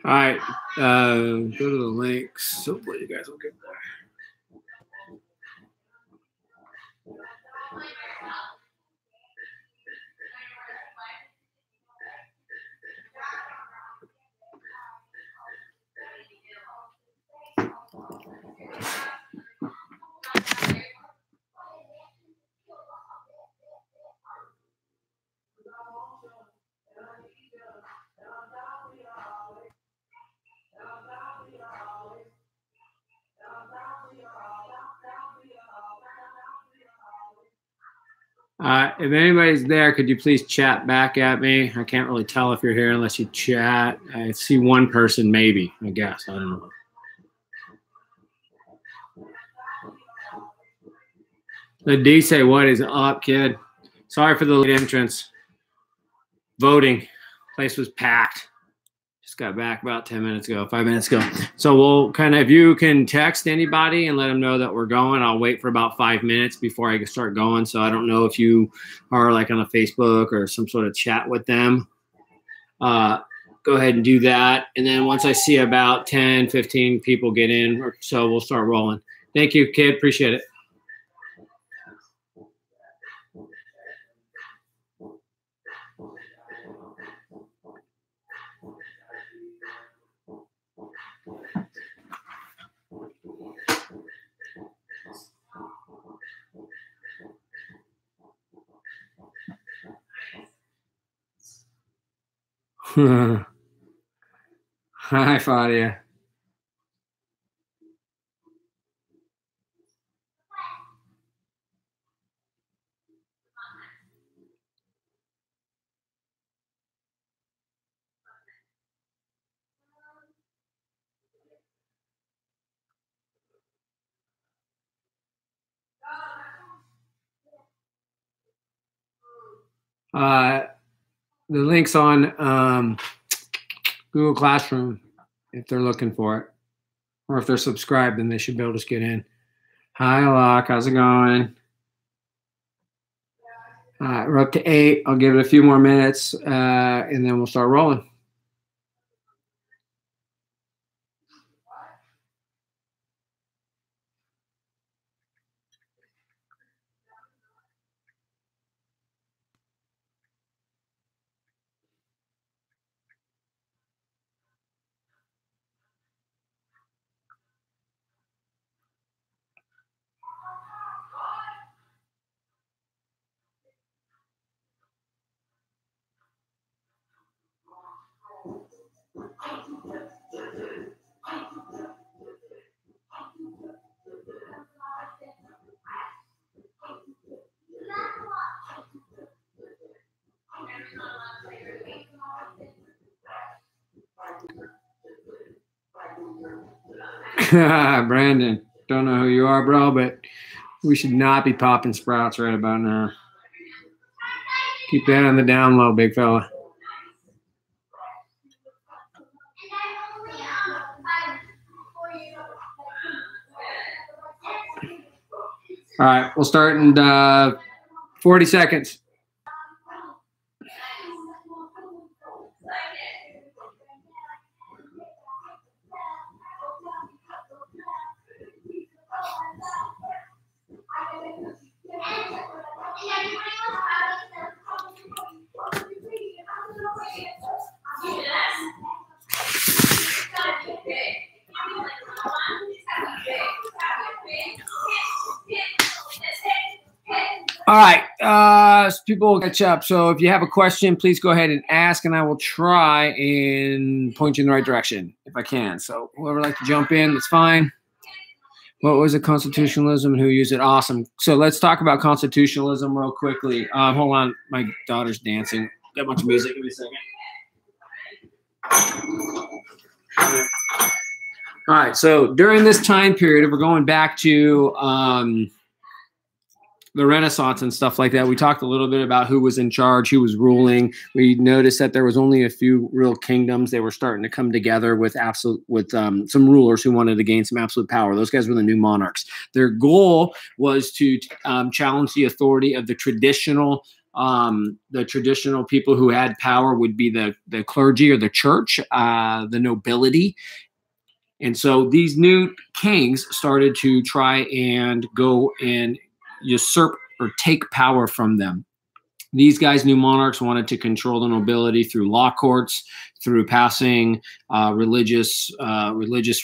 All right, go to the links. Hopefully you guys will get there. If anybody's there, could you please chat back at me? I can't really tell if you're here unless you chat. I see one person, maybe, I guess. I don't know. The D say, what is up, kid? Sorry for the late entrance. Voting. Place was packed. Just got back about 10 minutes ago, 5 minutes ago. So we'll kind of, if you can text anybody and let them know that we're going, I'll wait for about 5 minutes before I can start going. So I don't know if you are like on a Facebook or some sort of chat with them. Go ahead and do that. And then once I see about 10, 15 people get in or so, we'll start rolling. Thank you, kid. Appreciate it. Hi, Fadia. The link's on Google Classroom if they're looking for it. Or if they're subscribed, then they should be able to just get in. Hi, Alok. How's it going? We're up to 8. I'll give it a few more minutes, and then we'll start rolling. Brandon, don't know who you are, bro, but we should not be popping sprouts right about now. Keep that on the down low, big fella. All right, we'll start in 40 seconds. All right, so people will catch up. So if you have a question, please go ahead and ask, and I will try and point you in the right direction if I can. So whoever would like to jump in, that's fine. What was it, constitutionalism, and who used it? Awesome. So let's talk about constitutionalism real quickly. Hold on, my daughter's dancing. Got a bunch of music. Give me a second. All right, so during this time period, if we're going back to the Renaissance and stuff like that, we talked a little bit about who was in charge, who was ruling. We noticed that there was only a few real kingdoms. They were starting to come together with some rulers who wanted to gain some absolute power. Those guys were the new monarchs. Their goal was to challenge the authority of the traditional The traditional people who had power would be the clergy or the church, the nobility. And so these new kings started to try and go and usurp or take power from them. These guys, new monarchs, wanted to control the nobility through law courts, through passing religious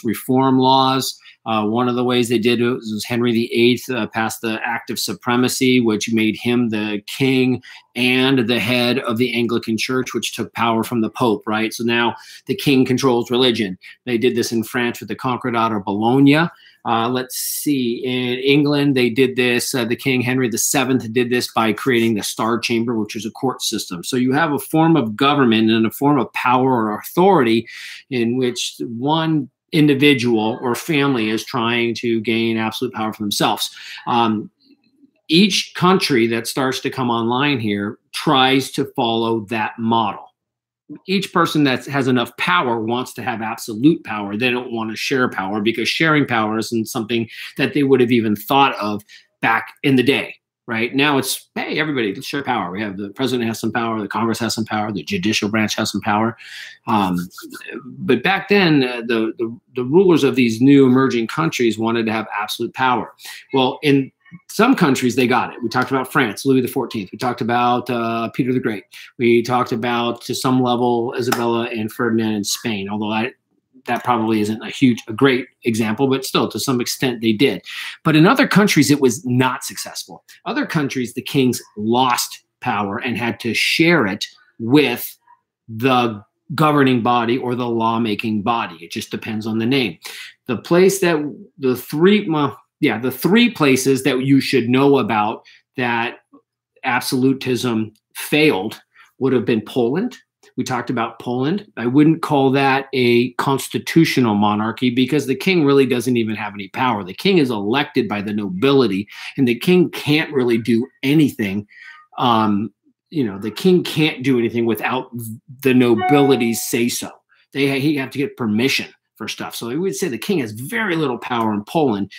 reform laws. One of the ways they did it was Henry VIII passed the Act of Supremacy, which made him the king and the head of the Anglican Church, which took power from the Pope, right? So now the king controls religion. They did this in France with the Concordat of Bologna. Let's see, in England, they did this, the King Henry VII did this by creating the Star Chamber, which is a court system. So you have a form of government and a form of power or authority in which one individual or family is trying to gain absolute power for themselves. Each country that starts to come online here tries to follow that model. Each person that has enough power wants to have absolute power. They don't want to share power because sharing power isn't something that they would have even thought of back in the day, right? Now it's, hey, everybody, let's share power. We have the president has some power, the Congress has some power, the judicial branch has some power. But back then, the rulers of these new emerging countries wanted to have absolute power. Well, in some countries, they got it. We talked about France, Louis XIV. We talked about Peter the Great. We talked about, to some level, Isabella and Ferdinand in Spain, although that probably isn't a great example, but still, to some extent, they did. But in other countries, it was not successful. Other countries, the kings lost power and had to share it with the governing body or the lawmaking body. It just depends on the name. The three places that you should know about that absolutism failed would have been Poland. We talked about Poland. I wouldn't call that a constitutional monarchy because the king really doesn't even have any power. The king is elected by the nobility, and the king can't really do anything. The king can't do anything without the nobility's say so. He have to get permission for stuff. So I would say the king has very little power in Poland.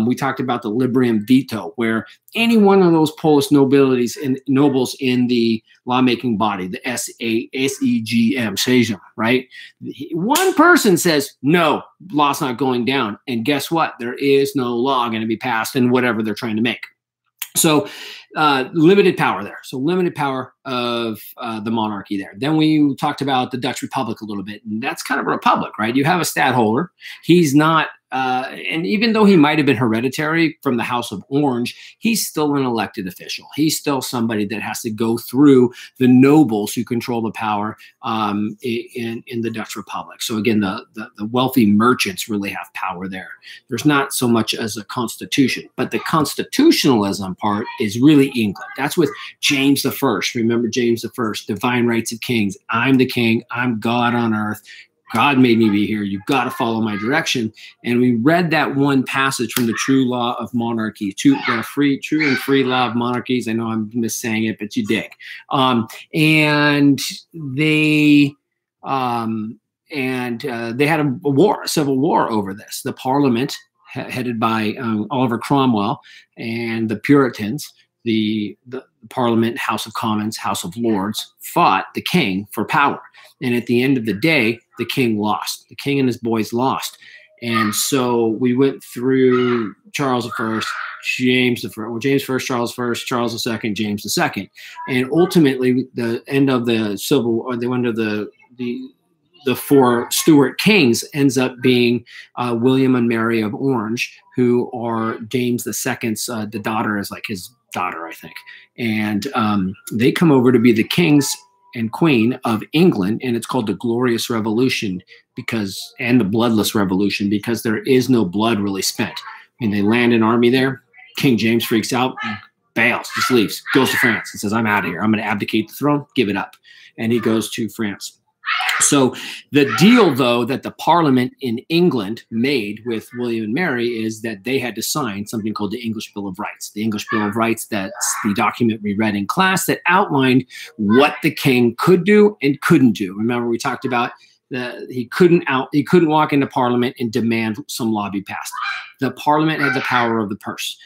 We talked about the Librium Veto, where any one of those Polish nobilities and nobles in the lawmaking body, the Sejm, right? One person says, no, law's not going down. And guess what? There is no law going to be passed in whatever they're trying to make. So limited power there. So limited power of the monarchy there. Then we talked about the Dutch Republic a little bit, and that's kind of a republic, right? You have a stadtholder. He's not, and even though he might have been hereditary from the House of Orange, he's still an elected official. He's still somebody that has to go through the nobles who control the power in the Dutch Republic. So again, the wealthy merchants really have power there. There's not so much as a constitution, but the constitutionalism part is really England. That's with James I. Remember James I, divine rights of kings. I'm the king. I'm God on earth. God made me be here. You've got to follow my direction. And we read that one passage from the True Law of Monarchy, True and Free Law of Monarchies. I know I'm missaying it, but you dig. And they had a civil war over this. The Parliament, headed by Oliver Cromwell, and the Puritans, the Parliament, House of Commons, House of Lords, fought the king for power. And at the end of the day, the king lost. The king and his boys lost. And so we went through Charles I, James I, Charles I, Charles II, James II. And ultimately, the end of the Civil War, the end of the four Stuart kings ends up being William and Mary of Orange, who are James II's, the daughter is like his daughter, I think. And they come over to be the kings and queen of England, and it's called the Glorious Revolution and the Bloodless Revolution, because there is no blood really spent. I mean, they land an army there. King James freaks out, bails, just leaves, goes to France and says, I'm out of here. I'm going to abdicate the throne, give it up. And he goes to France. So the deal, though, that the Parliament in England made with William and Mary is that they had to sign something called the English Bill of Rights. The English Bill of Rights, that's the document we read in class that outlined what the king could do and couldn't do. Remember, we talked about He couldn't walk into Parliament and demand some law be passed. The Parliament had the power of the purse.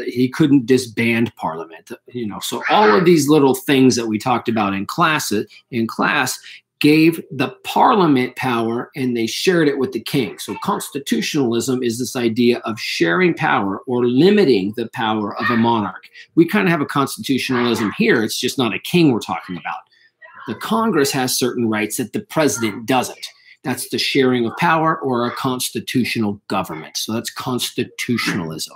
He couldn't disband Parliament. So all of these little things that we talked about in class gave the Parliament power, and they shared it with the king. So constitutionalism is this idea of sharing power or limiting the power of a monarch. We kind of have a constitutionalism here. It's just not a king we're talking about. The Congress has certain rights that the president doesn't. That's the sharing of power or a constitutional government. So that's constitutionalism.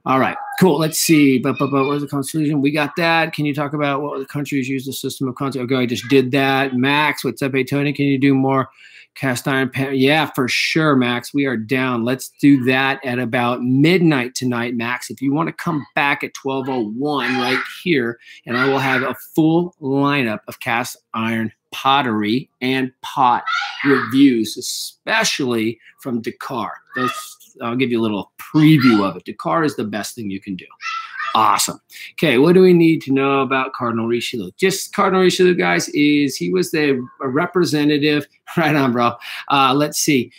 All right, cool. Let's see. What was the Constitution? We got that. Can you talk about what the countries use the system of Constitution? Okay, I just did that. Max, what's up, Tony? Can you do more cast iron pan? Yeah, for sure, Max. We are down. Let's do that at about midnight tonight, Max. If you want to come back at 12:01 right here, and I will have a full lineup of cast iron pottery and pot reviews, especially from Dakar. I'll give you a little preview of it. Dakar is the best thing you can do. Awesome. Okay, what do we need to know about Cardinal Richelieu? Just Cardinal Richelieu, guys, he was a representative. Right on, bro. Let's see.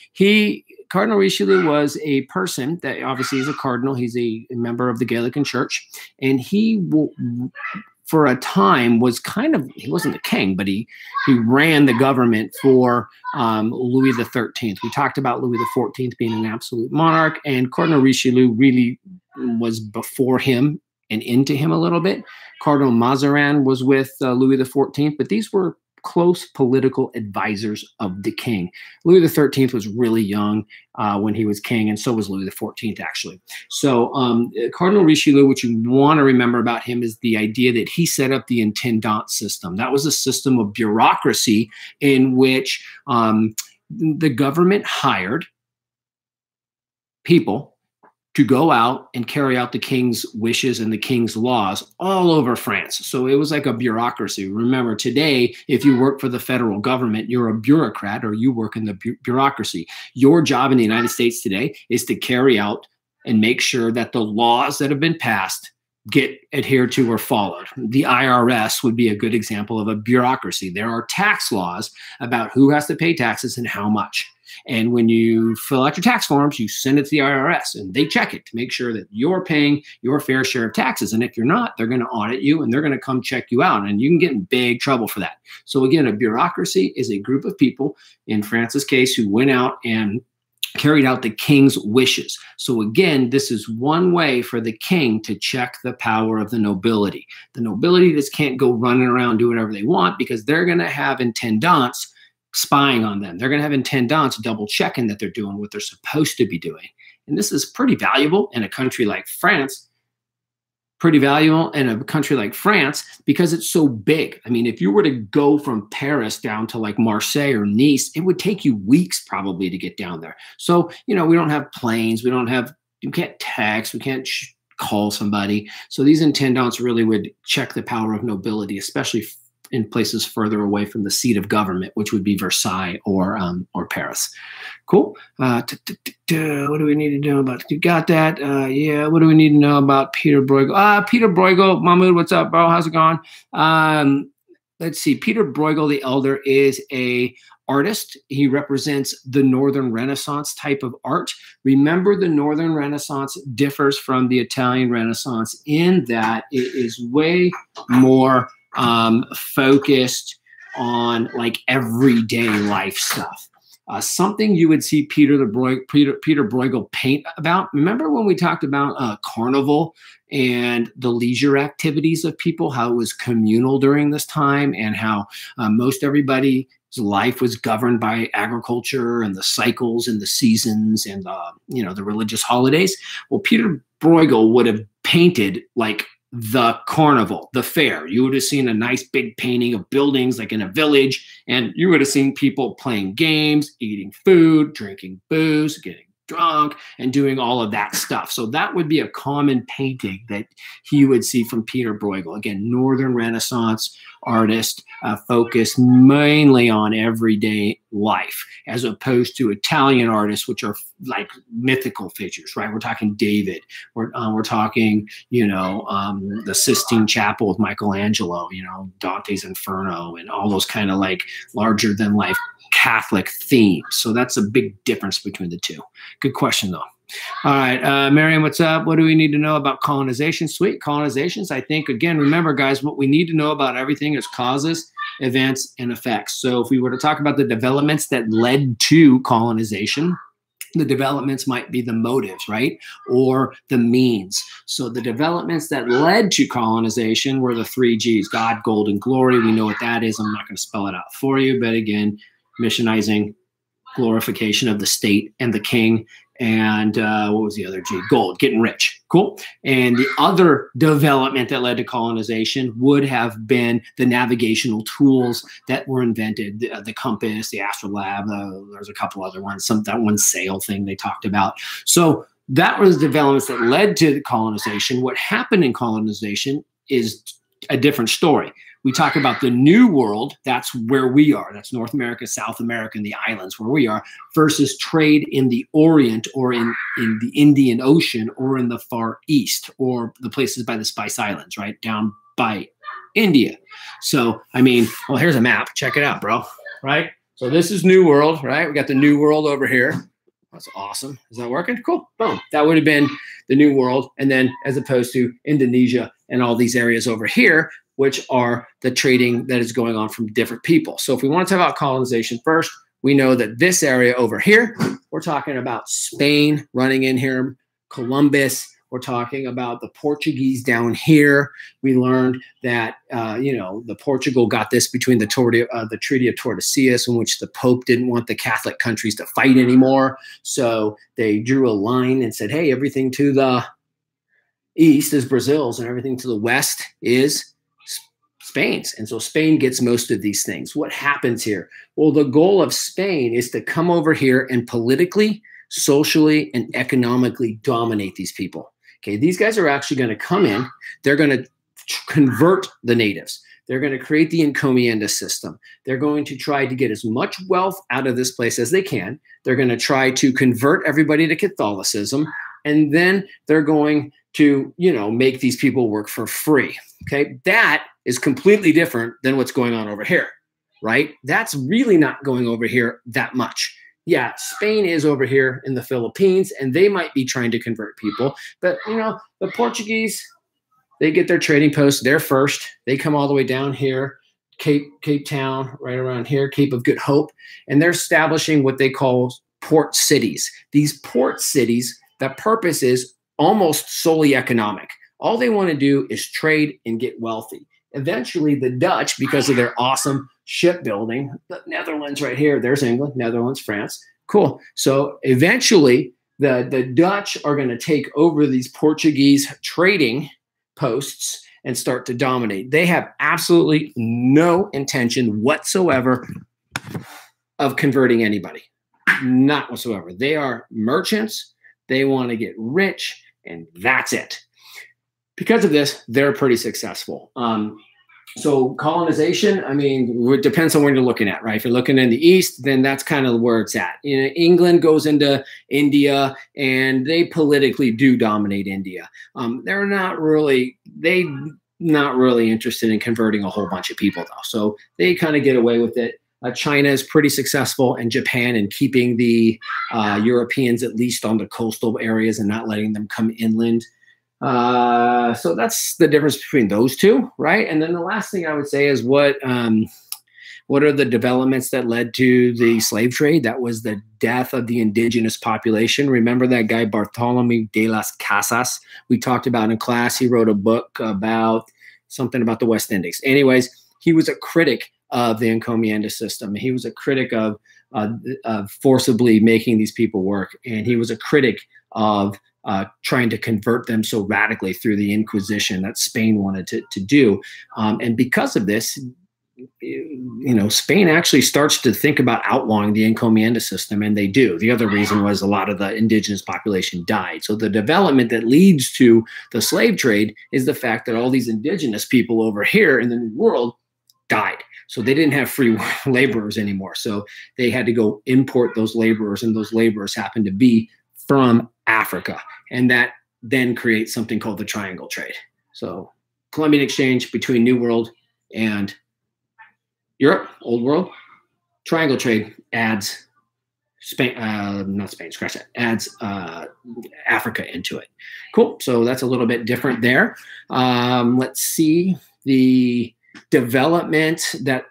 Cardinal Richelieu was a person that obviously is a cardinal. He's a member of the Gallican Church, and he for a time he wasn't the king, but he ran the government for Louis XIII. We talked about Louis XIV being an absolute monarch, and Cardinal Richelieu really was before him and into him a little bit. Cardinal Mazarin was with Louis XIV, but these were close political advisors of the king. Louis XIII was really young when he was king, and so was Louis XIV, actually. So Cardinal Richelieu, what you want to remember about him is the idea that he set up the intendant system. That was a system of bureaucracy in which the government hired people to go out and carry out the king's wishes and the king's laws all over France. So it was like a bureaucracy. Remember, today, if you work for the federal government, you're a bureaucrat or you work in the bureaucracy. Your job in the United States today is to carry out and make sure that the laws that have been passed get adhered to or followed. The IRS would be a good example of a bureaucracy. There are tax laws about who has to pay taxes and how much. And when you fill out your tax forms, you send it to the IRS and they check it to make sure that you're paying your fair share of taxes. And if you're not, they're going to audit you and they're going to come check you out. And you can get in big trouble for that. So again, a bureaucracy is a group of people, in France's case, who went out and carried out the king's wishes. So again, this is one way for the king to check the power of the nobility. The nobility just can't go running around doing whatever they want because they're going to have intendants spying on them. They're going to have intendants double checking that they're doing what they're supposed to be doing. And this is pretty valuable in a country like France, because it's so big. I mean, if you were to go from Paris down to like Marseille or Nice, it would take you weeks probably to get down there. So, we don't have planes. You can't text. We can't call somebody. So these intendants really would check the power of nobility, especially in places further away from the seat of government, which would be Versailles or Paris. Cool. What do we need to know about? You got that? Yeah. What do we need to know about Peter Bruegel? Peter Bruegel, Mahmoud, what's up, bro? How's it going? Let's see. Peter Bruegel the Elder is a artist. He represents the Northern Renaissance type of art. Remember, the Northern Renaissance differs from the Italian Renaissance in that it is way more focused on like everyday life stuff. Something you would see Peter Bruegel paint about. Remember when we talked about carnival and the leisure activities of people, how it was communal during this time and how most everybody's life was governed by agriculture and the cycles and the seasons and the religious holidays. Well, Peter Bruegel would have painted like the carnival, the fair. You would have seen a nice big painting of buildings like in a village, and you would have seen people playing games, eating food, drinking booze, getting drunk and doing all of that stuff. So that would be a common painting that he would see from Peter Bruegel. Again, Northern Renaissance artist, focused mainly on everyday life, as opposed to Italian artists, which are like mythical figures, right? We're talking David. We're talking, the Sistine Chapel with Michelangelo, Dante's Inferno, and all those kind of like larger than life Catholic themes. So that's a big difference between the two. Good question, though. All right, Miriam, what's up? What do we need to know about colonization? Sweet. Colonizations, I think, again, remember, guys, what we need to know about everything is causes, events, and effects. So if we were to talk about the developments that led to colonization, the developments might be the motives, right? Or the means. So the developments that led to colonization were the 3 Gs, God, gold, and glory. We know what that is. I'm not going to spell it out for you, but again, missionizing, glorification of the state and the king, and what was the other G? Gold, getting rich. Cool. And the other development that led to colonization would have been the navigational tools that were invented, the compass, the astrolabe, there's a couple other ones, that one sail thing they talked about. So that was developments that led to the colonization. What happened in colonization is a different story. We talk about the New World, that's where we are. That's North America, South America, and the islands where we are, versus trade in the Orient or in the Indian Ocean or in the Far East or the places by the Spice Islands, right? Down by India. So, I mean, well, here's a map. Check it out, bro, right? So this is New World, right? We got the New World over here. That's awesome. Is that working? Cool. Boom. That would have been the New World. And then as opposed to Indonesia and all these areas over here, which are the trading that is going on from different people. So if we want to talk about colonization first, we know that this area over here, we're talking about Spain running in here, Columbus. We're talking about the Portuguese down here. We learned that, the Portugal got this between the Treaty of Tordesillas, in which the Pope didn't want the Catholic countries to fight anymore. So they drew a line and said, hey, everything to the east is Brazil's and everything to the west is Spain's. And so Spain gets most of these things. What happens here? Well, the goal of Spain is to come over here and politically, socially, and economically dominate these people. Okay, these guys are actually going to come in. They're going to convert the natives. They're going to create the encomienda system. They're going to try to get as much wealth out of this place as they can. They're going to try to convert everybody to Catholicism. And then they're going to, make these people work for free. Okay, that is completely different than what's going on over here, right? That's really not going over here that much. Yeah, Spain is over here in the Philippines, and they might be trying to convert people. But, the Portuguese, they get their trading posts. They're first. They come all the way down here, Cape Town, right around here, Cape of Good Hope, and they're establishing what they call port cities. These port cities, the purpose is almost solely economic. All they want to do is trade and get wealthy. Eventually, the Dutch, because of their awesome shipbuilding, the Netherlands right here, there's England, Netherlands, France. Cool. So eventually, the Dutch are going to take over these Portuguese trading posts and start to dominate. They have absolutely no intention whatsoever of converting anybody. Not whatsoever. They are merchants. They want to get rich, and that's it. Because of this, they're pretty successful. So colonization, I mean, it depends on where you're looking at, right? If you're looking in the East, then that's kind of where it's at. England goes into India, and they politically do dominate India. They're not really interested in converting a whole bunch of people, though. So they kind of get away with it. China is pretty successful, and Japan in keeping the Europeans at least on the coastal areas and not letting them come inland. So that's the difference between those two, right? And then the last thing I would say is what are the developments that led to the slave trade? That was the death of the indigenous population. Remember that guy Bartolomé de las Casas we talked about in class? He wrote a book about something about the West Indies. Anyways, he was a critic of the encomienda system. He was a critic of forcibly making these people work, and he was a critic of trying to convert them so radically through the Inquisition that Spain wanted to do. And because of this, Spain actually starts to think about outlawing the encomienda system, and they do. The other reason was a lot of the indigenous population died. So the development that leads to the slave trade is the fact that all these indigenous people over here in the New World died. So they didn't have free laborers anymore. So they had to go import those laborers, and those laborers happened to be from Africa. And that then creates something called the triangle trade. So Columbian exchange between New World and Europe, Old World. Triangle trade adds Spain, not Spain, scratch that, adds Africa into it. Cool. So that's a little bit different there. Let's see. The development that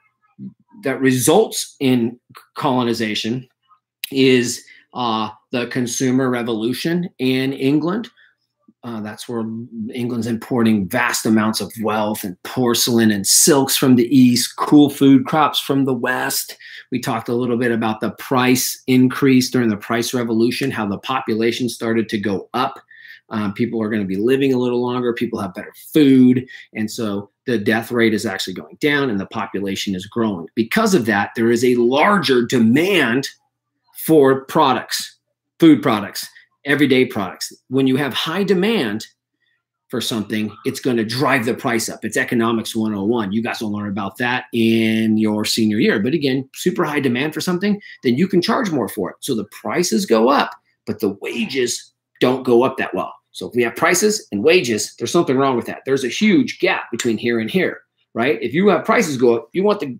results in colonization is the consumer revolution in England. That's where England's importing vast amounts of wealth and porcelain and silks from the east, cool food crops from the west. We talked a little bit about the price increase during the price revolution, how the population started to go up. People are going to be living a little longer. People have better food. And so the death rate is actually going down and the population is growing. Because of that, there is a larger demand for products, food products, everyday products. When you have high demand for something, it's going to drive the price up. It's economics 101. You guys will learn about that in your senior year. But again, super high demand for something, then you can charge more for it. So the prices go up, but the wages don't go up that well. So if we have prices and wages, there's something wrong with that. There's a huge gap between here and here, right? If you have prices go up, you want the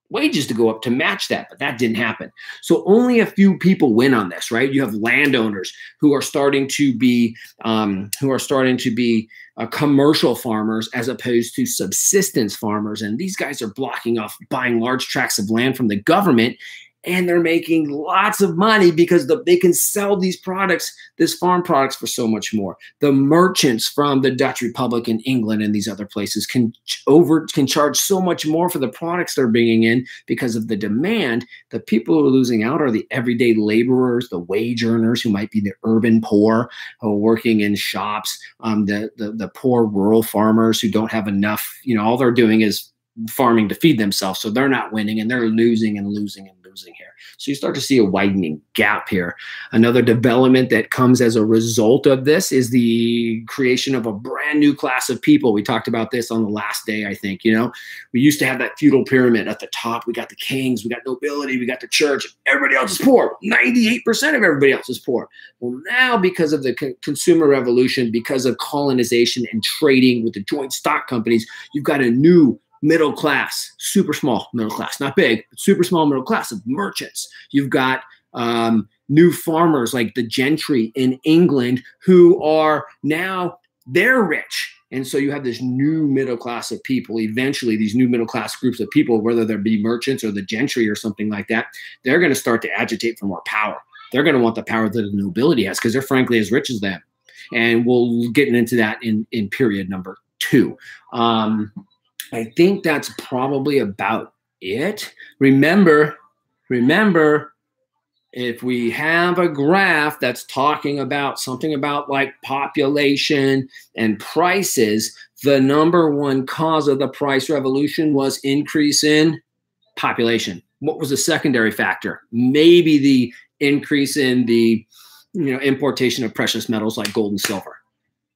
wages to go up to match that, but that didn't happen. So only a few people win on this, right? You have landowners who are starting to be commercial farmers as opposed to subsistence farmers, and these guys are blocking off buying large tracts of land from the government, and they're making lots of money because they can sell these products, this farm products, for so much more. The merchants from the Dutch Republic in England and these other places can charge so much more for the products they're bringing in because of the demand. The people who are losing out are the everyday laborers, the wage earners who might be the urban poor who are working in shops, the poor rural farmers who don't have enough. All they're doing is farming to feed themselves, so they're not winning, and they're losing and losing and losing here. So you start to see a widening gap here. Another development that comes as a result of this is the creation of a brand new class of people. We talked about this on the last day, I think. We used to have that feudal pyramid at the top. We got the kings, we got nobility, we got the church. Everybody else is poor. 98% of everybody else is poor. Well, now because of the consumer revolution, because of colonization and trading with the joint stock companies, you've got a new middle class, super small middle class, not big, but super small middle class of merchants. You've got new farmers like the gentry in England who are now, they're rich. And so you have this new middle class of people. Eventually, these new middle class groups of people, whether they be merchants or the gentry or something like that, they're going to start to agitate for more power. They're going to want the power that the nobility has because they're frankly as rich as them. And we'll get into that in period number 2. I think that's probably about it. Remember, if we have a graph that's talking about something about like population and prices, the number one cause of the price revolution was increase in population. What was the secondary factor? Maybe the increase in the importation of precious metals like gold and silver.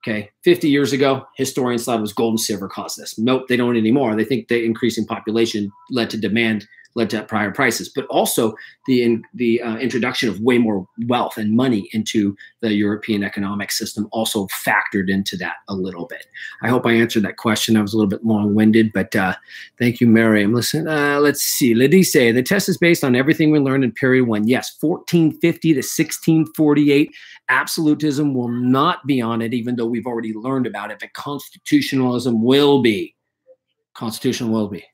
Okay, 50 years ago, historians thought it was gold and silver caused this. Nope, they don't anymore. They think the increase in population led to demand, led to higher prices, but also the introduction of way more wealth and money into the European economic system also factored into that a little bit. I hope I answered that question. I was a little bit long-winded, but thank you, Miriam. Listen, let's see. Ladice, the test is based on everything we learned in period 1. Yes, 1450 to 1648. Absolutism will not be on it, even though we've already learned about it, but constitutionalism will be. Constitutional will be.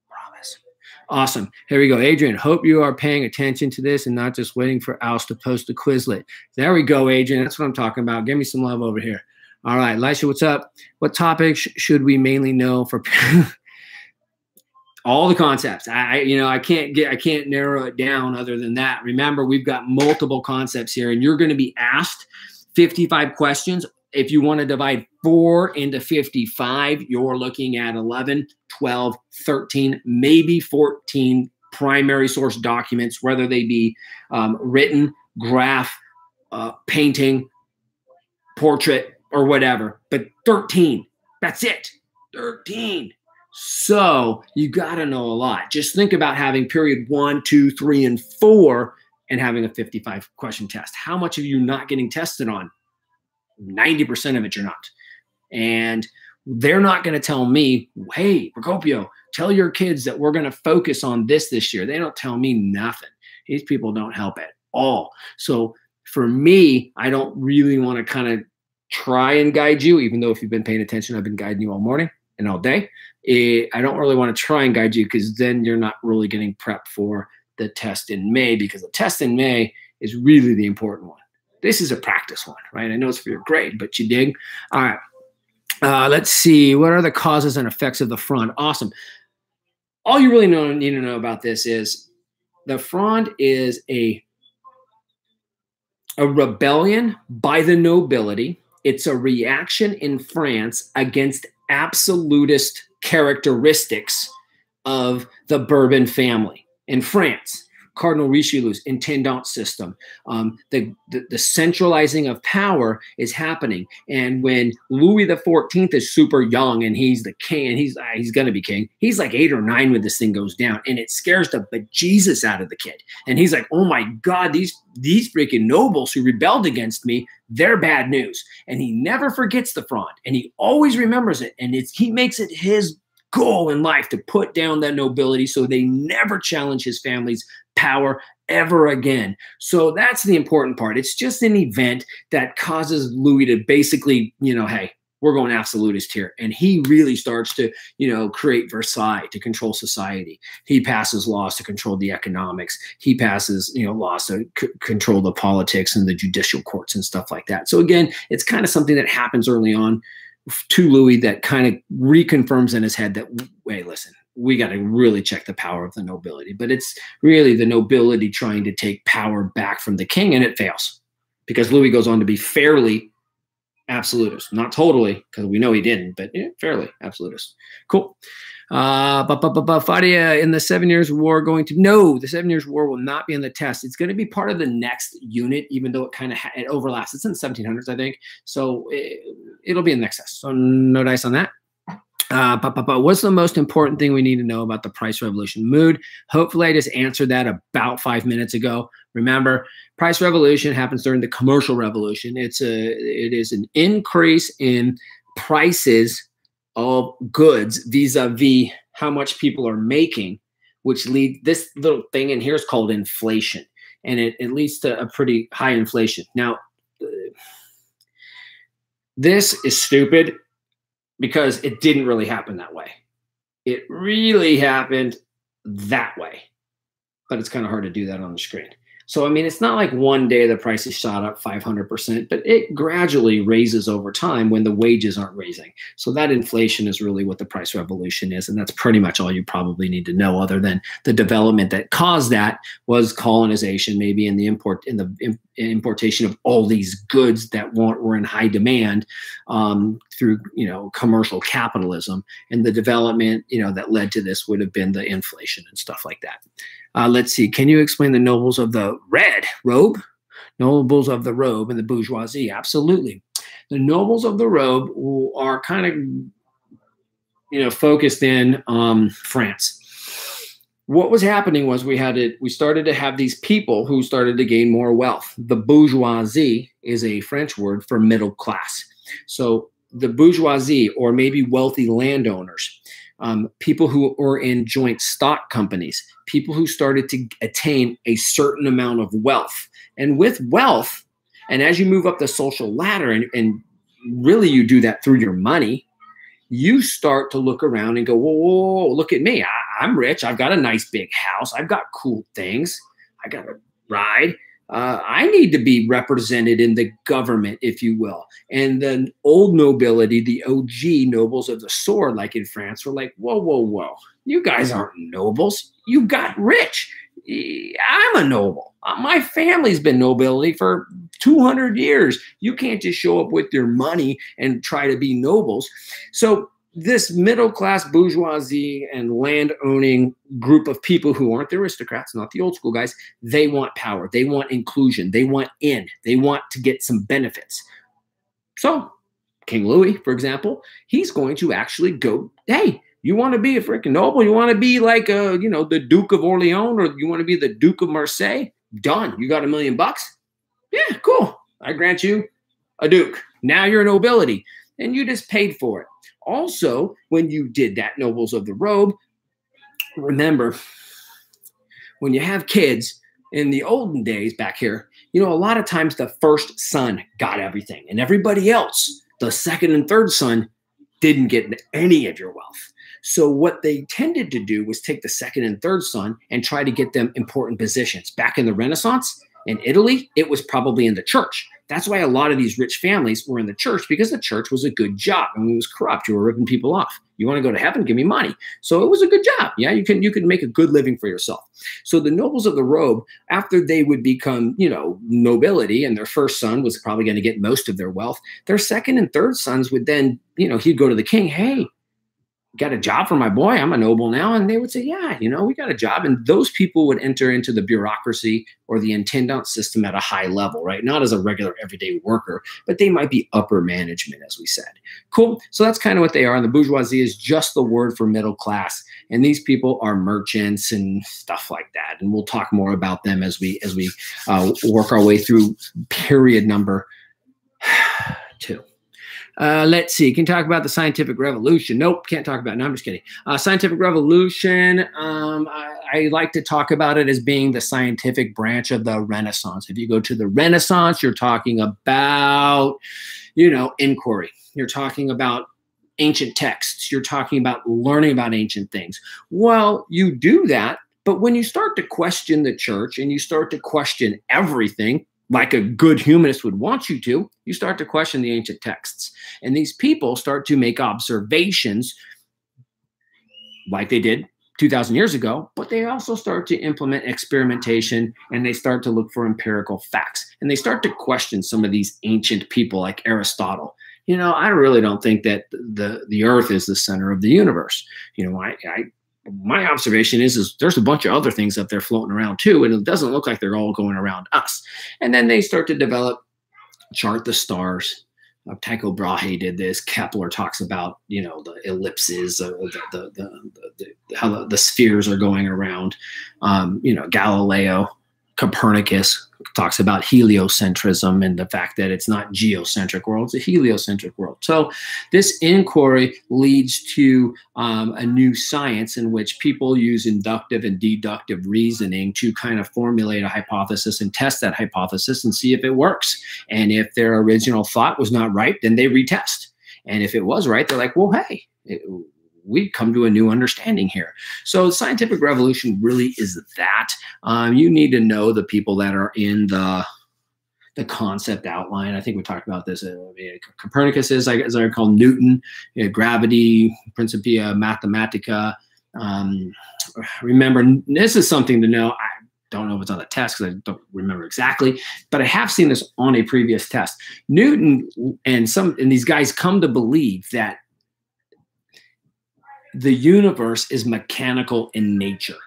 Promise. Awesome. Here we go. Adrian, hope you are paying attention to this and not just waiting for Alice to post a Quizlet. There we go, Adrian. That's what I'm talking about. Give me some love over here. All right. Lisha, what's up? What topics should we mainly know for all the concepts? I can't narrow it down other than that. Remember, we've got multiple concepts here, and you're going to be asked 55 questions if you want to divide 4 into 55, you're looking at 11, 12, 13, maybe 14 primary source documents, whether they be written, graph, painting, portrait, or whatever. But 13, that's it. 13. So you got to know a lot. Just think about having period 1, 2, 3, and 4 and having a 55 question test. How much are you not getting tested on? 90% of it you're not. And they're not going to tell me, hey, Procopio, tell your kids that we're going to focus on this year. They don't tell me nothing. These people don't help at all. So for me, I don't really want to kind of try and guide you, even though if you've been paying attention, I've been guiding you all morning and all day. I don't really want to try and guide you because then you're not really getting prepped for the test in May, because the test in May is really the important one. This is a practice one, right? I know it's for your grade, but you dig? All right. Let's see. What are the causes and effects of the Fronde? Awesome. All you really need to know about this is the Fronde is a rebellion by the nobility. It's a reaction in France against absolutist characteristics of the Bourbon family in France. Cardinal Richelieu's intendant system, the centralizing of power is happening. And when Louis XIV is super young and he's the king, and he's going to be king, he's like 8 or 9 when this thing goes down, and it scares the bejesus out of the kid. And he's like, oh my God, these freaking nobles who rebelled against me, they're bad news. And he never forgets the Fronde, and he always remembers it. And he makes it his goal in life to put down that nobility so they never challenge his family's power ever again. So that's the important part. It's just an event that causes Louis to basically, hey, we're going absolutist here. And he really starts to, create Versailles to control society. He passes laws to control the economics. He passes, laws to control the politics and the judicial courts and stuff like that. So again, it's kind of something that happens early on to Louis that kind of reconfirms in his head that, wait, listen, we got to really check the power of the nobility. But it's really the nobility trying to take power back from the king, and it fails because Louis goes on to be fairly absolutist. Not totally, because we know he didn't, but fairly absolutist. Cool. Fadia, in the 7 Years' War the 7 Years' War will not be in the test. It's going to be part of the next unit, even though it overlaps. It's in the 1700s, I think. So it'll be in the next test. So no dice on that. What's the most important thing we need to know about the price revolution? Mood. Hopefully I just answered that about 5 minutes ago. Remember, price revolution happens during the commercial revolution. It is an increase in prices of goods vis-a-vis how much people are making, which leads this little thing in here is called inflation. And it leads to a pretty high inflation. Now, this is stupid because it didn't really happen that way. It really happened that way. But it's kind of hard to do that on the screen. So, I mean, it's not like one day the prices shot up 500%, but it gradually raises over time when the wages aren't raising. So that inflation is really what the price revolution is. And that's pretty much all you probably need to know, other than the development that caused that was colonization, maybe in the importation of all these goods that were in high demand through, commercial capitalism. And the development, that led to this would have been the inflation and stuff like that. Let's see. Can you explain the nobles of the red robe? Nobles of the robe and the bourgeoisie. Absolutely. The nobles of the robe are kind of, focused in France. What was happening was we started to have these people who started to gain more wealth. The bourgeoisie is a French word for middle class. So the bourgeoisie, or maybe wealthy landowners, people who are in joint stock companies, people who started to attain a certain amount of wealth. And with wealth, and as you move up the social ladder, and really you do that through your money, you start to look around and go, whoa, look at me. I'm rich. I've got a nice big house. I've got cool things. I got a ride. I need to be represented in the government, if you will. And the old nobility, the OG nobles of the sword, like in France, were like, whoa. You guys aren't nobles. You got rich. I'm a noble. My family's been nobility for 200 years. You can't just show up with your money and try to be nobles. So this middle-class bourgeoisie and land-owning group of people who aren't the aristocrats, not the old school guys, they want power. They want inclusion. They want in. They want to get some benefits. So King Louis, for example, he's going to actually go, hey, you want to be a freaking noble? You want to be like, the Duke of Orleans, or you want to be the Duke of Marseille? Done. You got $1 million? Yeah, cool. I grant you a duke. Now you're a nobility, and you just paid for it. Also, when you did that, nobles of the robe, remember, when you have kids in the olden days back here, a lot of times the first son got everything, and everybody else, the second and third son, didn't get any of your wealth. So what they tended to do was take the second and third son and try to get them important positions. Back in the Renaissance in Italy, it was probably in the church. That's why a lot of these rich families were in the church, because the church was a good job. I mean, it was corrupt. You were ripping people off. You want to go to heaven? Give me money. So it was a good job. Yeah, you could make a good living for yourself. So the nobles of the robe, after they would become, nobility, and their first son was probably going to get most of their wealth, their second and third sons would then, he'd go to the king, hey, got a job for my boy? I'm a noble now. And they would say, yeah, we got a job. And those people would enter into the bureaucracy or the intendant system at a high level, right? Not as a regular everyday worker, but they might be upper management, as we said. Cool. So that's kind of what they are. And the bourgeoisie is just the word for middle class. And these people are merchants and stuff like that. And we'll talk more about them as we work our way through period number 2. Let's see. Can talk about the scientific revolution. Nope, can't talk about it. No, I'm just kidding. Scientific revolution, I like to talk about it as being the scientific branch of the Renaissance. If you go to the Renaissance, you're talking about, inquiry. You're talking about ancient texts. You're talking about learning about ancient things. Well, you do that, but when you start to question the church and you start to question everything, like a good humanist would want you to, you start to question the ancient texts. And these people start to make observations like they did 2,000 years ago, but they also start to implement experimentation, and they start to look for empirical facts. And they start to question some of these ancient people like Aristotle. I really don't think that the earth is the center of the universe. My observation is there's a bunch of other things up there floating around too, and it doesn't look like they're all going around us. And then they start to chart the stars. Tycho Brahe did this. Kepler talks about, the ellipses, how the spheres are going around. Galileo, Copernicus talks about heliocentrism and the fact that it's not geocentric world, it's a heliocentric world. So this inquiry leads to a new science in which people use inductive and deductive reasoning to kind of formulate a hypothesis and test that hypothesis and see if it works. And if their original thought was not right, then they retest. And if it was right, they're like, well, hey, we've come to a new understanding here. So scientific revolution really is that. You need to know the people that are in the concept outline. I think we talked about this. Copernicus is, as I recall, Newton, gravity, Principia Mathematica. Remember, this is something to know. I don't know if it's on the test because I don't remember exactly, but I have seen this on a previous test. Newton and these guys come to believe that the universe is mechanical in nature.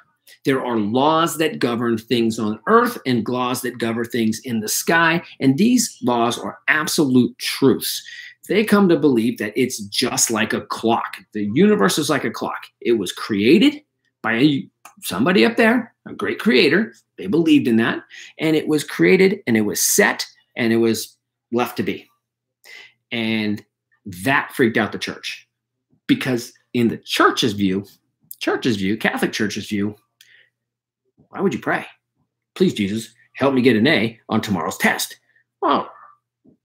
There are laws that govern things on Earth and laws that govern things in the sky, and these laws are absolute truths. They come to believe that it's just like a clock. The universe is like a clock. It was created by somebody up there, a great creator. They believed in that, and it was created, and it was set, and it was left to be. And that freaked out the church, because in the church's view, Catholic Church's view, why would you pray? Please, Jesus, help me get an A on tomorrow's test. Well,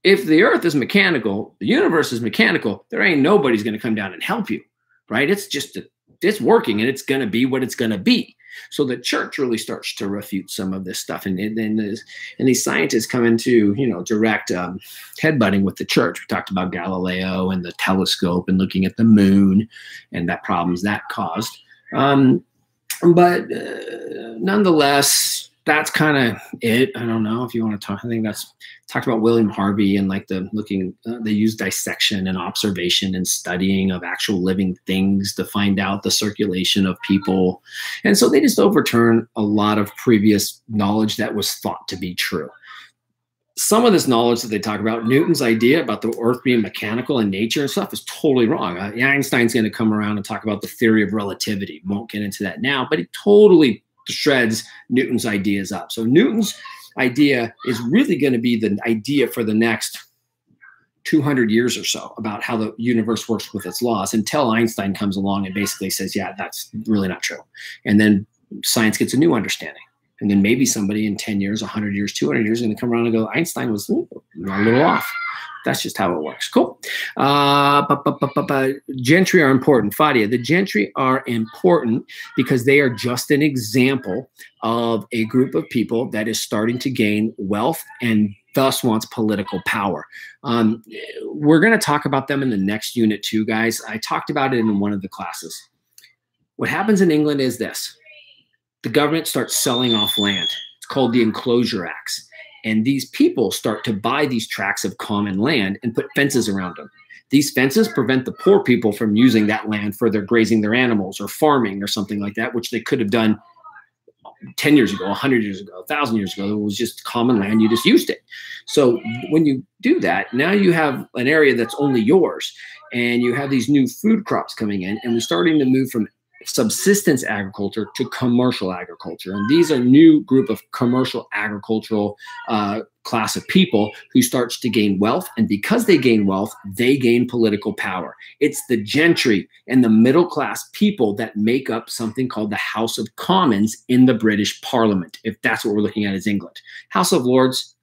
if the earth is mechanical, the universe is mechanical, there ain't nobody's going to come down and help you, right? It's working, and it's going to be what it's going to be. So the church really starts to refute some of this stuff. And these scientists come into, direct headbutting with the church. We talked about Galileo and the telescope and looking at the moon and that problems that caused. But nonetheless, that's kind of it. I don't know if you want to talk. I think that's talked about William Harvey and like they use dissection and observation and studying of actual living things to find out the circulation of people. And so they just overturn a lot of previous knowledge that was thought to be true. Some of this knowledge that they talk about, Newton's idea about the earth being mechanical in nature and stuff, is totally wrong. Einstein's going to come around and talk about the theory of relativity. Won't get into that now, but he totally shreds Newton's ideas up. So Newton's idea is really going to be the idea for the next 200 years or so about how the universe works with its laws, until Einstein comes along and basically says, yeah, that's really not true. And then science gets a new understanding. And then maybe somebody in 10 years, 100 years, 200 years is going to come around and go, Einstein was a little off. That's just how it works. Cool. Gentry are important. Fadia, the gentry are important because they are just an example of a group of people that is starting to gain wealth and thus wants political power. We're going to talk about them in the next unit too, guys. I talked about it in one of the classes. What happens in England is this. The government starts selling off land. It's called the Enclosure Acts. And these people start to buy these tracts of common land and put fences around them. These fences prevent the poor people from using that land for their grazing their animals or farming or something like that, which they could have done 10 years ago, 100 years ago, 1,000 years ago. It was just common land. You just used it. So when you do that, now you have an area that's only yours, and you have these new food crops coming in, and we're starting to move from subsistence agriculture to commercial agriculture. And these are new group of commercial agricultural class of people who starts to gain wealth. And because they gain wealth, they gain political power. It's the gentry and the middle class people that make up something called the House of Commons in the British Parliament, if that's what we're looking at as England. House of Lords,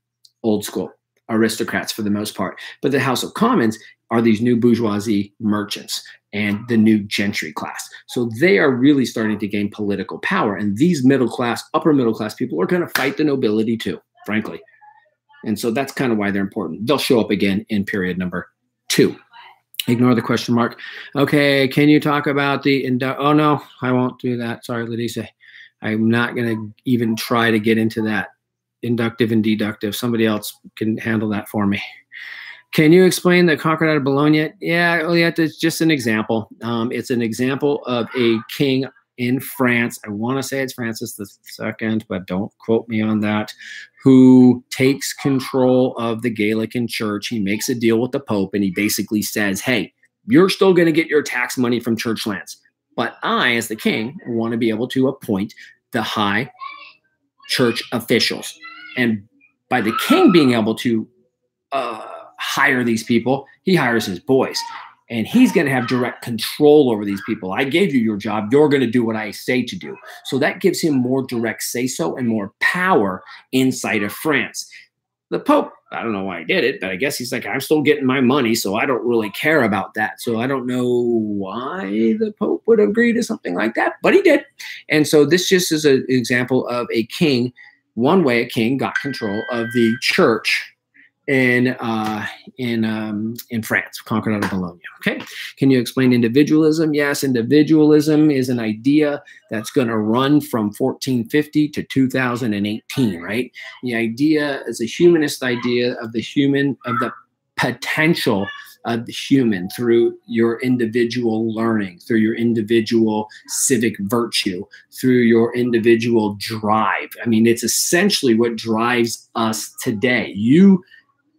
old school, aristocrats for the most part. But the House of Commons are these new bourgeoisie merchants and the new gentry class. So they are really starting to gain political power. And these middle class, upper middle class people are going to fight the nobility too, frankly. And so that's kind of why they're important. They'll show up again in period number 2. Ignore the question mark. Okay, can you talk about the oh no, I won't do that. Sorry, Ladisa. I'm not going to even try to get into that. Inductive and deductive. Somebody else can handle that for me. Can you explain the Concord out of Bologna? Yeah, it's just an example. It's an example of a king in France. I want to say it's Francis II, but don't quote me on that, who takes control of the Gallican church. He makes a deal with the Pope, and he basically says, hey, you're still going to get your tax money from church lands, but I, as the king, want to be able to appoint the high church officials. And by the king being able to hire these people, he hires his boys, and he's going to have direct control over these people. I gave you your job. You're going to do what I say to do. So that gives him more direct say-so and more power inside of France. The Pope, I don't know why he did it, but I guess he's like, I'm still getting my money, so I don't really care about that. So I don't know why the Pope would agree to something like that, but he did. And so this just is an example of a king. One way a king got control of the church in France, Concord out of Bologna. Okay, can you explain individualism? Yes, individualism is an idea that's going to run from 1450 to 2018. Right, the idea is a humanist idea of the human, of the potential of the human through your individual learning, through your individual civic virtue, through your individual drive. I mean, it's essentially what drives us today.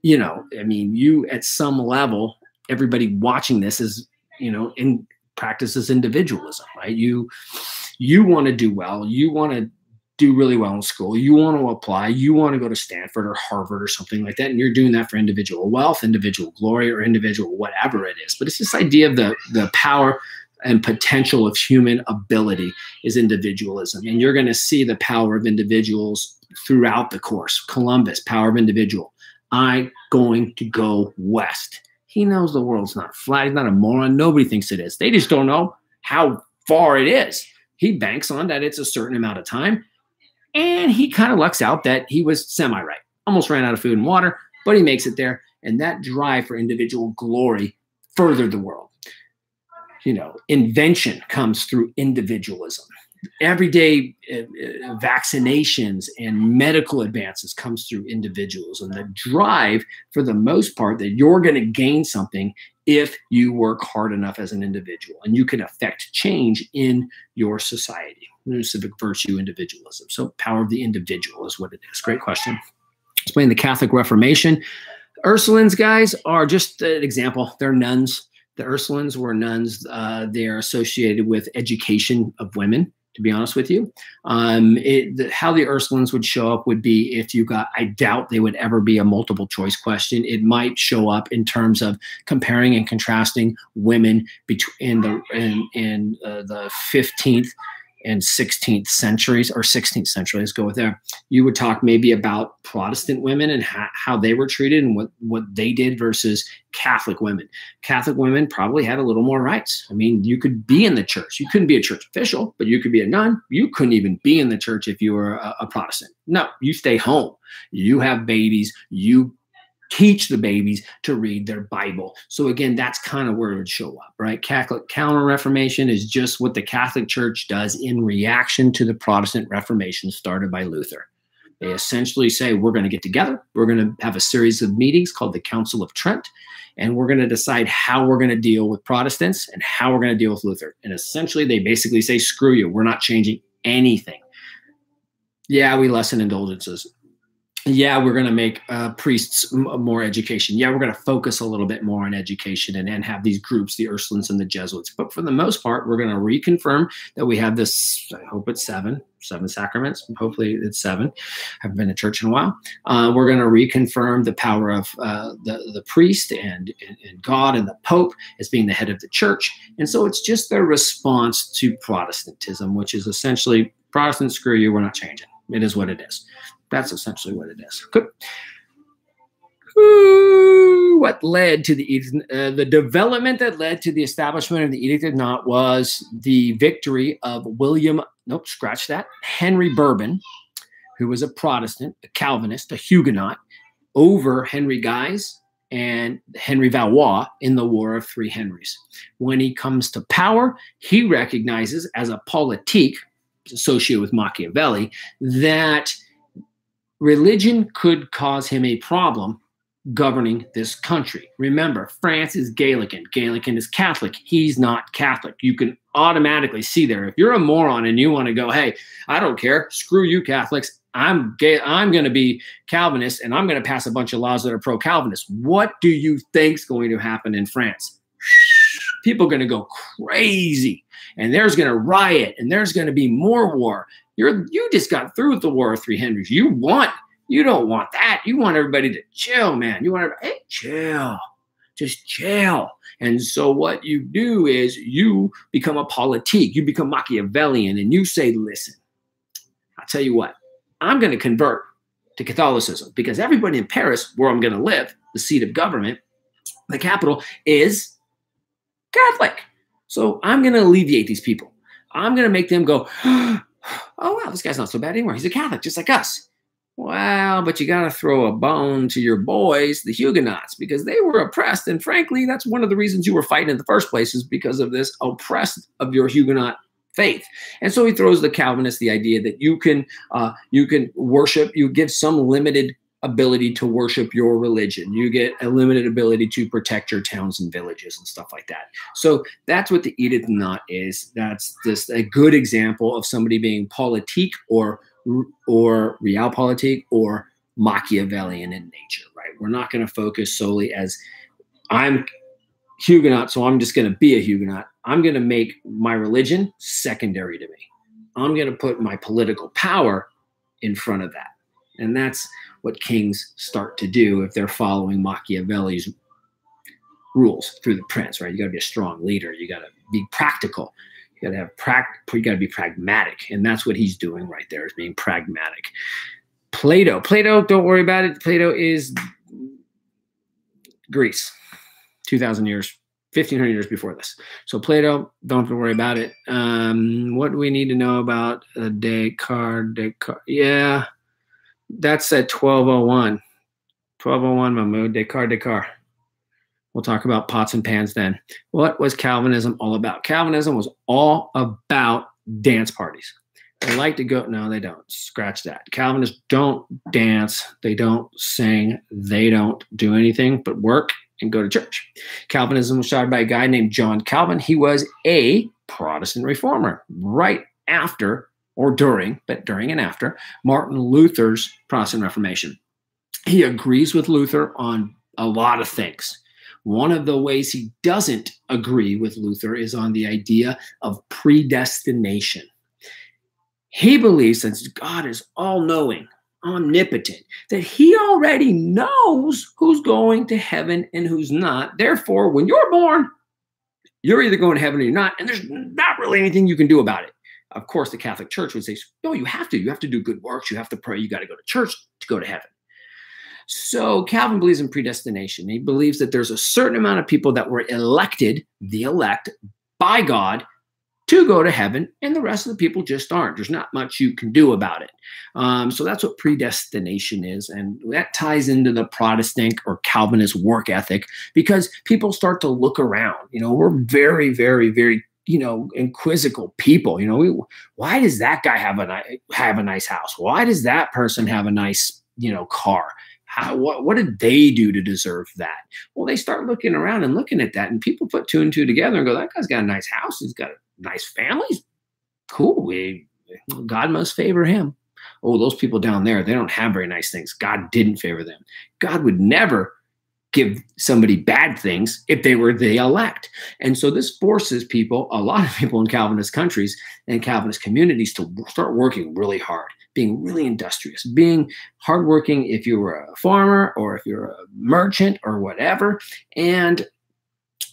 You know, I mean, you at some level, everybody watching this is, in practices individualism, right? You want to do well. You want to do really well in school. You want to apply. You want to go to Stanford or Harvard or something like that. And you're doing that for individual wealth, individual glory, or individual whatever it is. But it's this idea of the power and potential of human ability is individualism. And you're going to see the power of individuals throughout the course. Columbus, power of individual. I'm going to go west. He knows the world's not flat. He's not a moron. Nobody thinks it is. They just don't know how far it is. He banks on that it's a certain amount of time. And he kind of lucks out that he was semi-right. Almost ran out of food and water, but he makes it there. And that drive for individual glory furthered the world. Invention comes through individualism. everyday vaccinations and medical advances comes through individuals, and the drive, for the most part, that you're going to gain something if you work hard enough as an individual, and you can affect change in your society. Civic virtue, individualism. So power of the individual is what it is. Great question. Explain the Catholic Reformation. Ursulines, guys, are just an example. They're nuns. The Ursulines were nuns. They're associated with education of women, to be honest with you. How the Ursulines would show up would be if you got, I doubt they would ever be a multiple choice question. It might show up in terms of comparing and contrasting women between the 15th and 16th centuries, or 16th century, let's go with there. You would talk maybe about Protestant women and how they were treated and what they did versus Catholic women. Catholic women probably had a little more rights. I mean, you could be in the church. You couldn't be a church official, but you could be a nun. You couldn't even be in the church if you were a Protestant. No, you stay home. You have babies. You teach the babies to read their Bible. So again, that's kind of where it would show up, right? Catholic Counter-Reformation is just what the Catholic Church does in reaction to the Protestant Reformation started by Luther. They essentially say, we're going to get together. We're going to have a series of meetings called the Council of Trent, and we're going to decide how we're going to deal with Protestants and how we're going to deal with Luther. And essentially, they basically say, screw you. We're not changing anything. Yeah, we lessen indulgences. Yeah, we're going to make priests more education. Yeah, we're going to focus a little bit more on education and have these groups, the Ursulines and the Jesuits. But for the most part, we're going to reconfirm that we have this, I hope it's seven sacraments. Hopefully it's 7. I haven't been to church in a while. We're going to reconfirm the power of the priest and God and the Pope as being the head of the church. And so it's just their response to Protestantism, which is essentially, Protestants, screw you, we're not changing. It is what it is. That's essentially what it is. Good. What led to the development that led to the establishment of the Edict of Nantes was the victory of Henry Bourbon, who was a Protestant, a Calvinist, a Huguenot, over Henry Guise and Henry Valois in the War of Three Henries. When he comes to power, he recognizes as a politique associated with Machiavelli that religion could cause him a problem governing this country. Remember, France is Gallican. Gallican is Catholic. He's not Catholic. You can automatically see there. If you're a moron and you want to go, hey, I don't care, screw you Catholics, I'm going to be Calvinist and I'm going to pass a bunch of laws that are pro-Calvinist. What do you think's going to happen in France? People are going to go crazy, and there's going to riot, and there's going to be more war. You just got through with the War of Three Henries. You don't want that. You want everybody to chill, man. You want everybody, hey, chill, just chill. And so what you do is you become a politique. You become Machiavellian, and you say, listen, I'll tell you what, I'm going to convert to Catholicism because everybody in Paris, where I'm going to live, the seat of government, the capital, is Catholic. So I'm going to alleviate these people. I'm going to make them go, oh, wow, this guy's not so bad anymore. He's a Catholic, just like us. Well, but you got to throw a bone to your boys, the Huguenots, because they were oppressed. And frankly, that's one of the reasons you were fighting in the first place, is because of this oppressed of your Huguenot faith. And so he throws the Calvinists the idea that you can worship, you give some limited ability to worship your religion. You get a limited ability to protect your towns and villages and stuff like that. So that's what the Edict of Nantes is. That's just a good example of somebody being politique or realpolitik or Machiavellian in nature, right? We're not going to focus solely as I'm Huguenot, so I'm just going to be a Huguenot. I'm going to make my religion secondary to me. I'm going to put my political power in front of that. And that's what kings start to do if they're following Machiavelli's rules through the prince, right? You got to be a strong leader. You got to be practical. You got to be pragmatic. And that's what he's doing right there, is being pragmatic. Plato, don't worry about it. Plato is Greece, 2,000 years, 1,500 years before this. So Plato, don't have to worry about it. What do we need to know about Descartes? Yeah. That's at 1201. 1201, Mahmoud. Descartes. We'll talk about pots and pans then. What was Calvinism all about? Calvinism was all about dance parties. They like to go. No, they don't. Scratch that. Calvinists don't dance. They don't sing. They don't do anything but work and go to church. Calvinism was started by a guy named John Calvin. He was a Protestant reformer right after or during, but during and after Martin Luther's Protestant Reformation. He agrees with Luther on a lot of things. One of the ways he doesn't agree with Luther is on the idea of predestination. He believes that God is all-knowing, omnipotent, that he already knows who's going to heaven and who's not. Therefore, when you're born, you're either going to heaven or you're not, and there's not really anything you can do about it. Of course, the Catholic Church would say, no, you have to. You have to do good works. You have to pray. You got to go to church to go to heaven. So Calvin believes in predestination. He believes that there's a certain amount of people that were elected, the elect, by God to go to heaven, and the rest of the people just aren't. There's not much you can do about it. So that's what predestination is, and that ties into the Protestant or Calvinist work ethic, because people start to look around. We're very, very, very inquisitive people. Why does that guy have a nice house? Why does that person have a nice car? What did they do to deserve that? Well, they start looking around and looking at that, and people put two and two together and go, that guy's got a nice house. He's got a nice family. Cool. God must favor him. Oh, those people down there, they don't have very nice things. God didn't favor them. God would never give somebody bad things if they were the elect. And so this forces people, a lot of people in Calvinist countries and Calvinist communities, to start working really hard, being really industrious, being hardworking if you were a farmer or if you're a merchant or whatever, and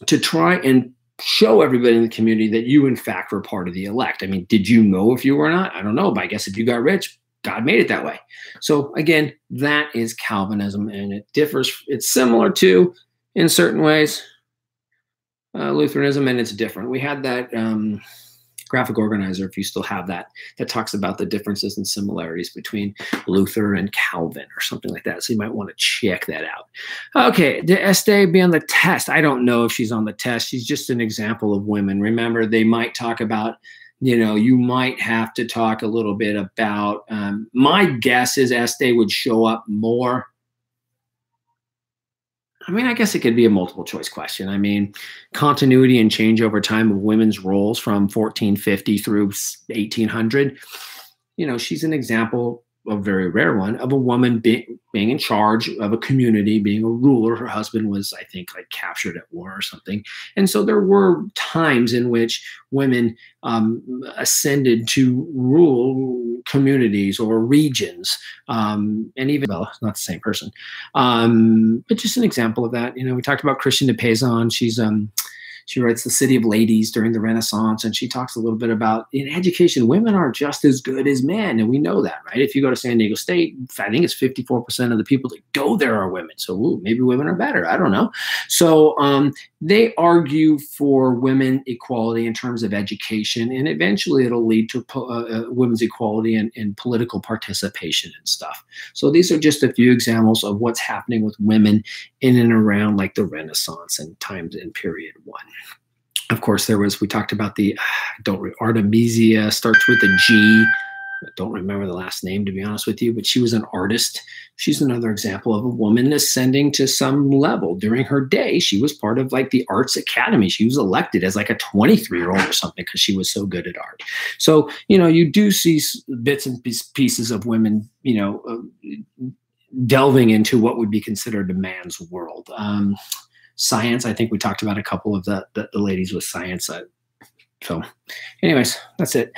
to try and show everybody in the community that you, in fact, were part of the elect. I mean, did you know if you were not? I don't know, but I guess if you got rich, God made it that way. So again, that is Calvinism, and it differs. It's similar to, in certain ways, Lutheranism, and it's different. We had that graphic organizer, if you still have that, that talks about the differences and similarities between Luther and Calvin or something like that. So you might want to check that out. Okay, did Estee be on the test? I don't know if she's on the test. She's just an example of women. Remember, they might talk about, you might have to talk a little bit about, my guess is Estee would show up more. I mean, I guess it could be a multiple choice question. I mean, continuity and change over time of women's roles from 1450 through 1800. She's an example, a very rare one, of a woman being in charge of a community, being a ruler. Her husband was, I think, captured at war or something. And so there were times in which women ascended to rule communities or regions, and even, well, not the same person, but just an example of that. We talked about Christian de Pizan. She writes The City of Ladies during the Renaissance, and she talks a little bit about, in education, women are just as good as men, and we know that, right? If you go to San Diego State, I think it's 54% of the people that go there are women. So maybe women are better. I don't know. So they argue for women equality in terms of education, and eventually it'll lead to women's equality in political participation and stuff. So these are just a few examples of what's happening with women in and around the Renaissance and times in period one. Of course, we talked about the Artemisia, starts with a G. I don't remember the last name, to be honest with you, but she was an artist. She's another example of a woman ascending to some level. During her day, she was part of the Arts Academy. She was elected as a 23-year-old or something because she was so good at art. So, you do see bits and pieces of women, delving into what would be considered a man's world. Science, I think we talked about a couple of the ladies with science. So anyways, that's it.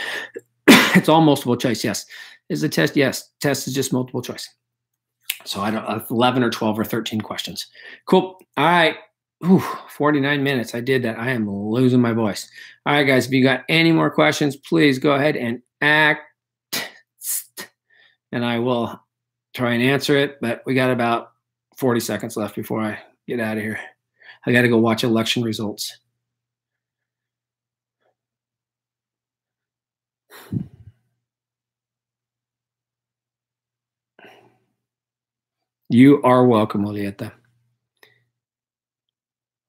It's all multiple choice. Yes. Is the test? Yes. Test is just multiple choice. So I don't 11 or 12 or 13 questions. Cool. All right. 49 minutes. I did that. I am losing my voice. All right, guys. If you got any more questions, please go ahead and act, and I will try and answer it. But we got about 40 seconds left before I get out of here. I got to go watch election results. You are welcome, Olieta.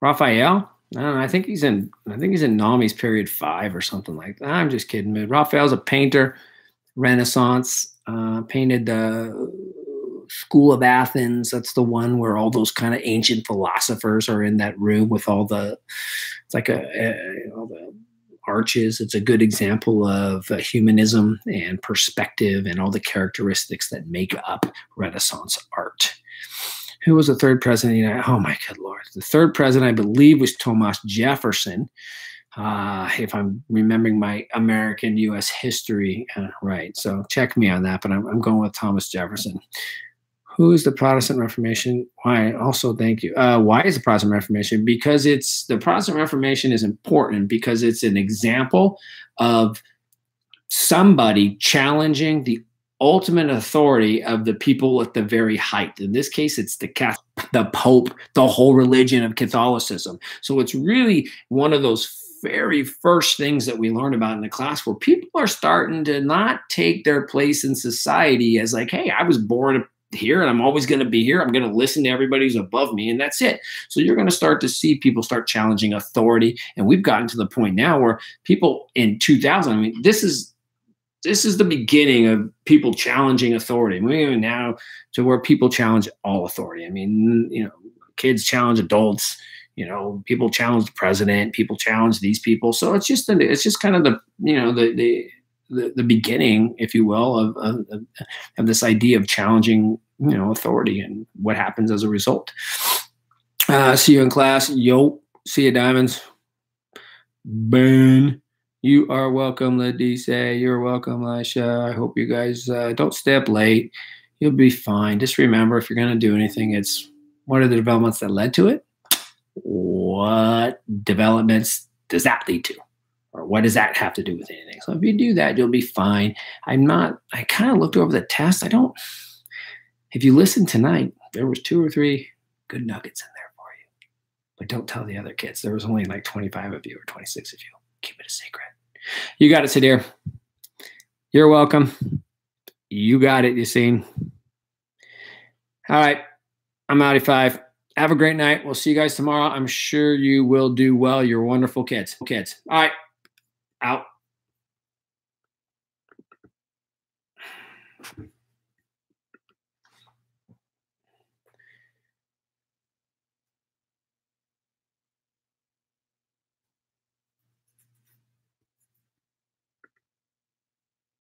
Raphael? I don't know. I think he's in Nami's period 5 or something like that. I'm just kidding, man. Raphael's a painter, Renaissance, painted the School of Athens. That's the one where all those kind of ancient philosophers are in that room with all the, it's like all the arches. It's a good example of humanism and perspective and all the characteristics that make up Renaissance art. Who was the third president of the United? Oh my good Lord. The third president, I believe, was Thomas Jefferson. If I'm remembering my American U.S. history right. So check me on that, but I'm going with Thomas Jefferson. Who is the Protestant Reformation? Why? Also, thank you. Why is the Protestant Reformation? Because the Protestant Reformation is important because it's an example of somebody challenging the ultimate authority of the people at the very height. In this case, it's the Pope, the whole religion of Catholicism. So it's really one of those very first things that we learn about in the class where people are starting to not take their place in society as like, hey, I was born here and I'm always going to be here. I'm going to listen to everybody who's above me and that's it. So you're going to start to see people start challenging authority. And we've gotten to the point now where people in 2000, I mean, this is the beginning of people challenging authority. We're now to where people challenge all authority. I mean, kids challenge adults, people challenge the president, people challenge these people. So it's just kind of the beginning, if you will, of this idea of challenging, authority and what happens as a result. See you in class. Yo, see you, Diamonds. Ben. You are welcome, Ladise. You're welcome, Lisha. I hope you guys don't stay up late. You'll be fine. Just remember, if you're going to do anything, it's what are the developments that led to it? What developments does that lead to? Or what does that have to do with anything? So if you do that, you'll be fine. I kind of looked over the test. If you listen tonight, there was 2 or 3 good nuggets in there for you. But don't tell the other kids. There was only like 25 of you or 26 of you. Keep it a secret. You got it, Sadir. You're welcome. You got it, Yassine. All right. I'm out of 5. Have a great night. We'll see you guys tomorrow. I'm sure you will do well. You're wonderful kids. All right. Out.